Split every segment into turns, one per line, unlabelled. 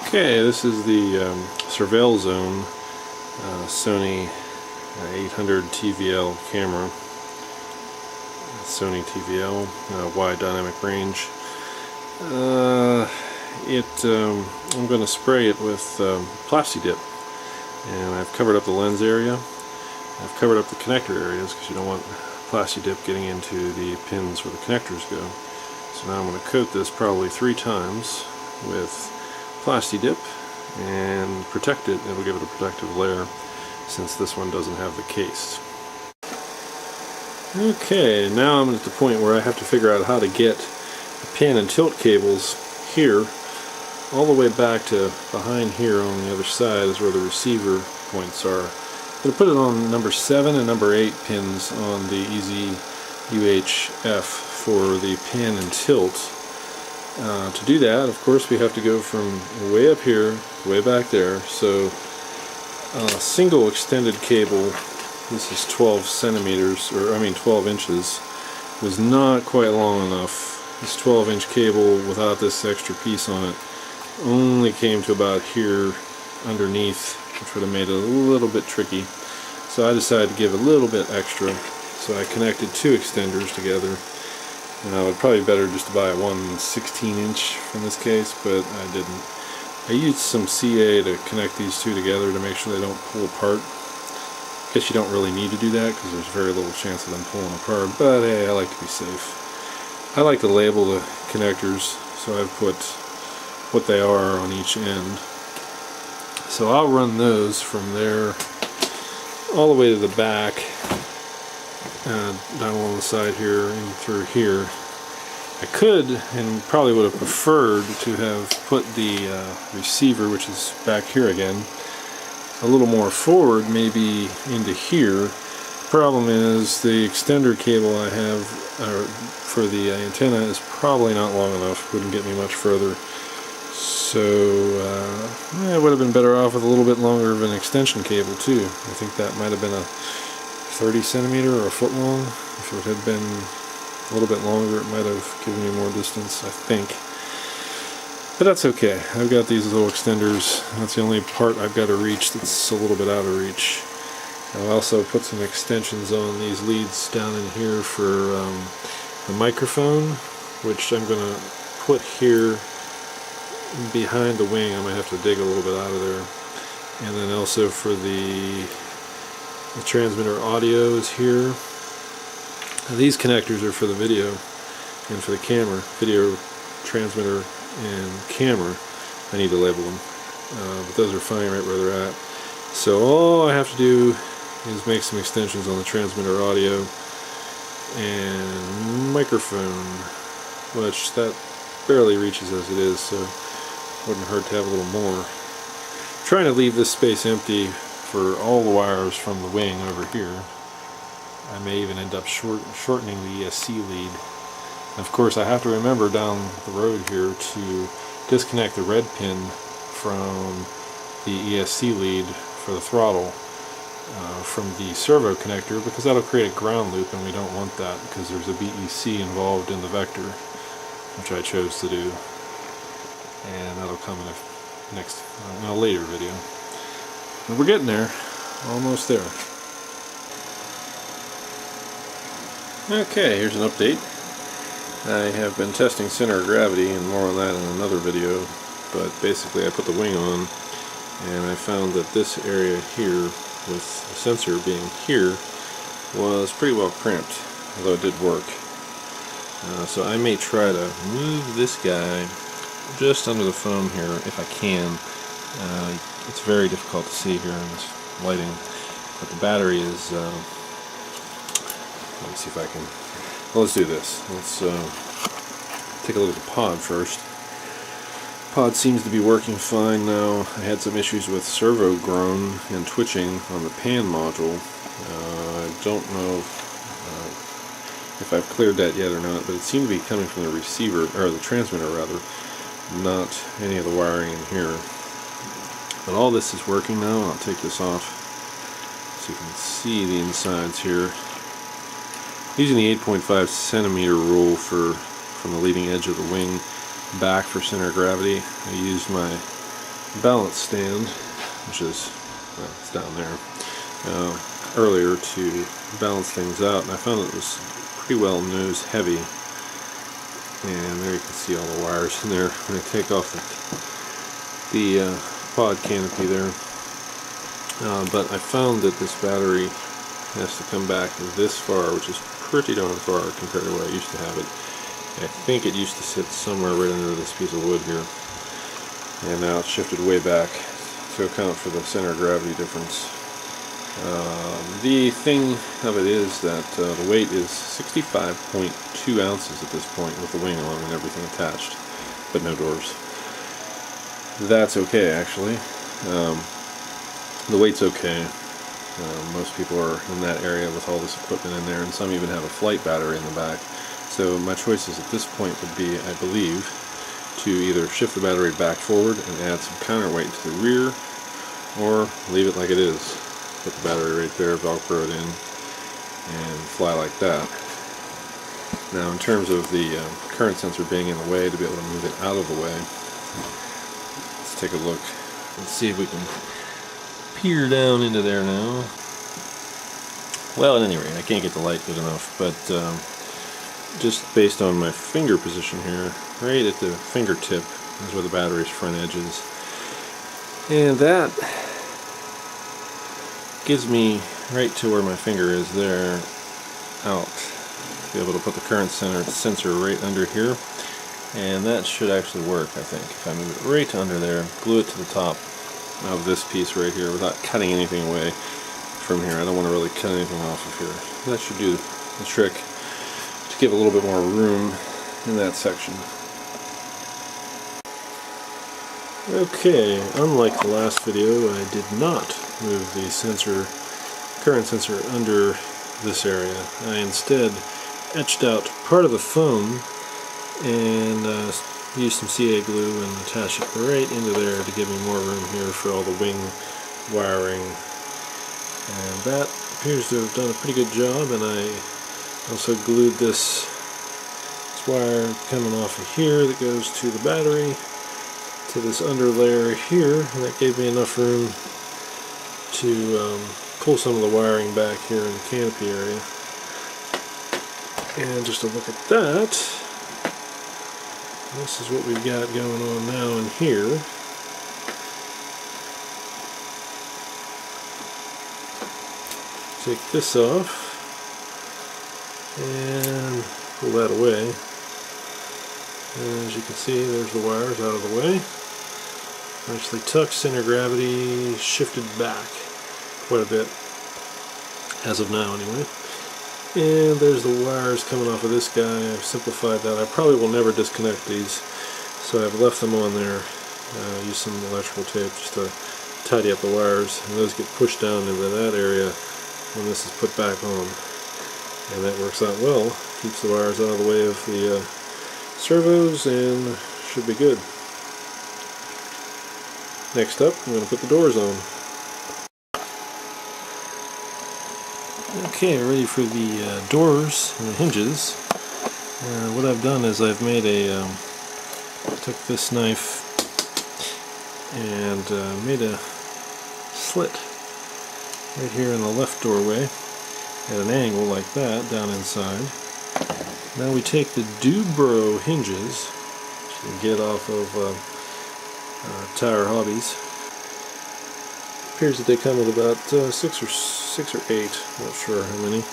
Okay, this is the Surveil Zone Sony 800 TVL camera. Sony TVL, wide dynamic range. I'm going to spray it with Plastidip, and I've covered up the lens area. I've covered up the connector areas because you don't want Plastidip getting into the pins where the connectors go. So now I'm going to coat this probably 3 times with Plastidip and protect it. It'll give it a protective layer since this one doesn't have the case. Okay, now I'm at the point where I have to figure out how to get the pin and tilt cables here all the way back to behind here on the other side is where the receiver points are. I'm going to put it on number 7 and number 8 pins on the EzUHF for the pin and tilt. To do that, of course, we have to go from way up here to way back there. So a single extended cable, this is 12 centimeters, or I mean 12 inches, was not quite long enough. This 12-inch cable without this extra piece on it only came to about here underneath, which would have made it a little bit tricky. So I decided to give a little bit extra. So I connected 2 extenders together. It would probably be better just to buy a 1/16" in this case, but I didn't. I used some CA to connect these 2 together to make sure they don't pull apart. I guess you don't really need to do that because there's very little chance of them pulling apart, but hey, I like to be safe. I like to label the connectors, so I've put what they are on each end. So I'll run those from there all the way to the back, down along the side here and through here. I could and probably would have preferred to have put the receiver, which is back here again, a little more forward, maybe into here. Problem is the extender cable I have for the antenna is probably not long enough, wouldn't get me much further. So I would have been better off with a little bit longer of an extension cable too. I think that might have been a 30 centimeter or a foot long. If it had been a little bit longer, it might have given me more distance, I think. But that's okay. I've got these little extenders. That's the only part I've got to reach that's a little bit out of reach. I'll also put some extensions on these leads down in here for the microphone, which I'm going to put here behind the wing. I might have to dig a little bit out of there. And then also for the transmitter audio is here. Now these connectors are for the video and for the camera. Video, transmitter, and camera. I need to label them. But those are fine right where they're at. So all I have to do is make some extensions on the transmitter audio and microphone, which that barely reaches as it is, so wouldn't hurt to have a little more. I'm trying to leave this space empty for all the wires from the wing over here. I may even end up shortening the ESC lead. And of course I have to remember down the road here to disconnect the red pin from the ESC lead for the throttle from the servo connector, because that'll create a ground loop and we don't want that because there's a BEC involved in the vector, which I chose to do. And that'll come in a later video. But we're getting there, almost there. Okay, here's an update. I have been testing center of gravity, and more on that in another video, but basically I put the wing on and I found that this area here, with the sensor being here, was pretty well crimped, although it did work. So I may try to move this guy just under the foam here if I can. It's very difficult to see here in this lighting, but the battery is let me see if I can, well, let's do this. Let's take a look at the pod first. Pod seems to be working fine now. I had some issues with servo groan and twitching on the pan module. I don't know if I've cleared that yet or not, but it seemed to be coming from the receiver, or the transmitter rather, not any of the wiring in here. But all this is working now. I'll take this off so you can see the insides here. Using the 8.5 centimeter rule from the leading edge of the wing back for center of gravity. I used my balance stand, which is, well, it's down there, earlier to balance things out, and I found it was pretty well nose heavy. And there you can see all the wires in there. I'm going to take off the pod canopy there. But I found that this battery has to come back this far, which is pretty darn far compared to where I used to have it. I think it used to sit somewhere right under this piece of wood here. And now it's shifted way back to account for the center of gravity difference. The thing of it is that the weight is 65.2 ounces at this point with the wing on and everything attached, but no doors. That's okay, actually. The weight's okay. Most people are in that area with all this equipment in there, and some even have a flight battery in the back. So my choices at this point would be, I believe, to either shift the battery back forward and add some counterweight to the rear, or leave it like it is. Put the battery right there, Velcro it in, and fly like that. Now, in terms of the current sensor being in the way, to be able to move it out of the way, let's take a look and see if we can peer down into there now. Well, at any rate, I can't get the light good enough, but just based on my finger position here, right at the fingertip is where the battery's front edge is. And that gives me right to where my finger is there, out. Be able to put the current sensor right under here, and that should actually work, I think. If I move it right under there, glue it to the top of this piece right here without cutting anything away from here. I don't want to really cut anything off of here. That should do the trick to give a little bit more room in that section. Okay, unlike the last video, I did not move the current sensor under this area. I instead etched out part of the foam and used some CA glue and attached it right into there to give me more room here for all the wing wiring. And that appears to have done a pretty good job, and I also glued this wire coming off of here that goes to the battery to this under layer here, and that gave me enough room to pull some of the wiring back here in the canopy area. And just to look at that, this is what we've got going on now in here. Take this off and pull that away. And as you can see, there's the wires out of the way. Nicely tucked, center gravity shifted back quite a bit, as of now anyway. And there's the wires coming off of this guy. I've simplified that. I probably will never disconnect these, so I've left them on there. Use some electrical tape just to tidy up the wires, and those get pushed down into that area when this is put back on. And that works out well. Keeps the wires out of the way of the servos, and should be good. Next up, I'm going to put the doors on. Okay, ready for the doors and the hinges. What I've done is I've made a, took this knife and made a slit right here in the left doorway at an angle like that down inside. Now we take the Dubro hinges, which you can get off of Tire Hobbies. Appears that they come with about 6 or 8, not sure how many.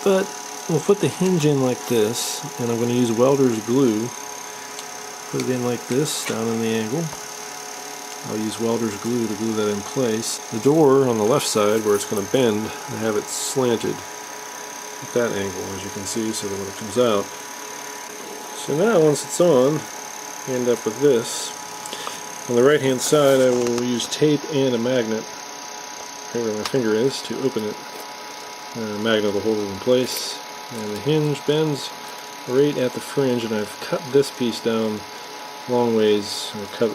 But we'll put the hinge in like this, and I'm going to use welder's glue. Put it in like this, down in the angle. I'll use welder's glue to glue that in place. The door on the left side, where it's going to bend, I have it slanted at that angle, as you can see, so that when it comes out. So now, once it's on, I end up with this. On the right hand side, I will use tape and a magnet, right where my finger is, to open it. A magnet will hold it in place, and the hinge bends right at the fringe, and I've cut this piece down long ways. I cut a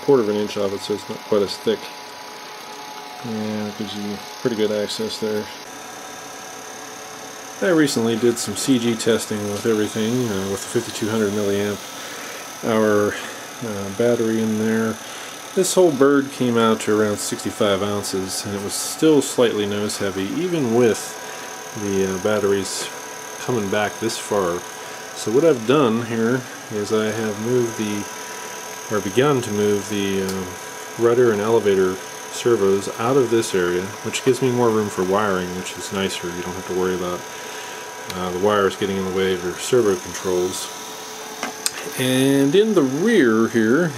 1/4 of an inch off it, so it's not quite as thick. And it gives you pretty good access there. I recently did some CG testing with everything, with the 5200 milliamp hour battery in there, This whole bird came out to around 65 ounces, and it was still slightly nose heavy, even with the batteries coming back this far. So what I've done here is I have begun to move the rudder and elevator servos out of this area, which gives me more room for wiring, which is nicer. You don't have to worry about the wires getting in the way of your servo controls. And in the rear here,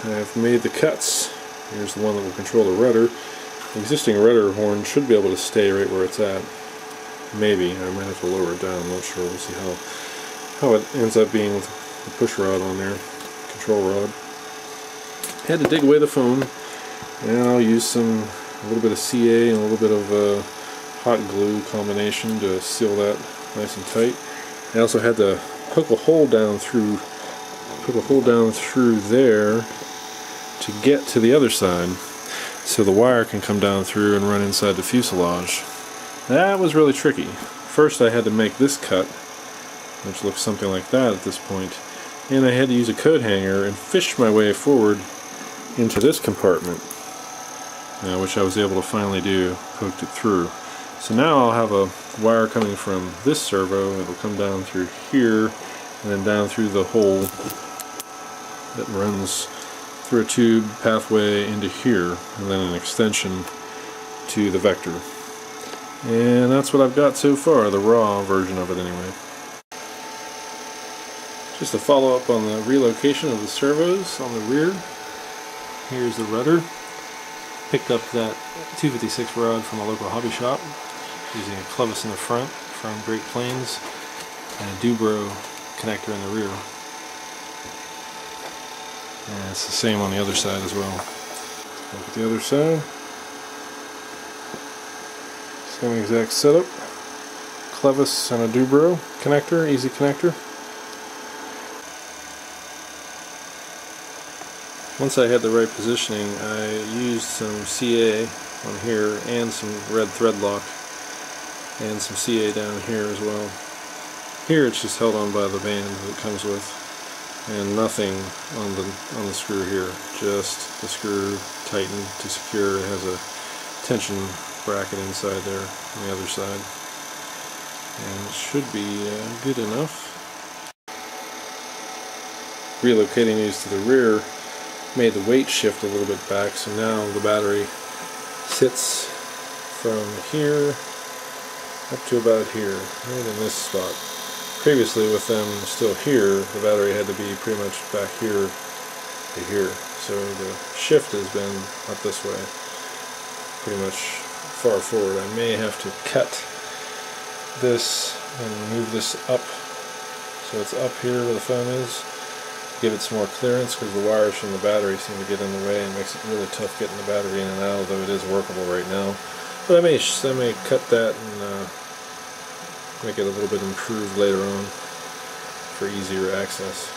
I've made the cuts. Here's the one that will control the rudder. The existing rudder horn should be able to stay right where it's at. Maybe. I might have to lower it down. I'm not sure. We'll see how it ends up being with the push rod on there, control rod. Had to dig away the foam, and I'll use a little bit of CA and a little bit of hot glue combination to seal that nice and tight. I also had to poke a hole down through there to get to the other side, so the wire can come down through and run inside the fuselage. That was really tricky. First I had to make this cut, which looks something like that at this point, and I had to use a coat hanger and fish my way forward into this compartment, which I was able to finally do, poked it through. So now I'll have a wire coming from this servo, it'll come down through here, and then down through the hole that runs through a tube pathway into here, and then an extension to the vector. And that's what I've got so far, the raw version of it anyway. Just to follow up on the relocation of the servos on the rear, here's the rudder. Picked up that 256 rod from a local hobby shop, using a clevis in the front from Great Plains, and a Dubro connector in the rear. And it's the same on the other side as well. Look at the other side. Same exact setup. Clevis and a Dubro connector, easy connector. Once I had the right positioning, I used some CA on here and some red thread lock and some CA down here as well. Here it's just held on by the band that it comes with, and nothing on the screw here, just the screw tightened to secure. It has a tension bracket inside there on the other side, and it should be good enough. Relocating these to the rear made the weight shift a little bit back, so now the battery sits from here up to about here, right in this spot. Previously, with them still here, the battery had to be pretty much back here to here, so the shift has been up this way, pretty much far forward. I may have to cut this and move this up so it's up here where the foam is, give it some more clearance, because the wires from the battery seem to get in the way and makes it really tough getting the battery in and out, although it is workable right now. But I may cut that and make it a little bit improved later on for easier access.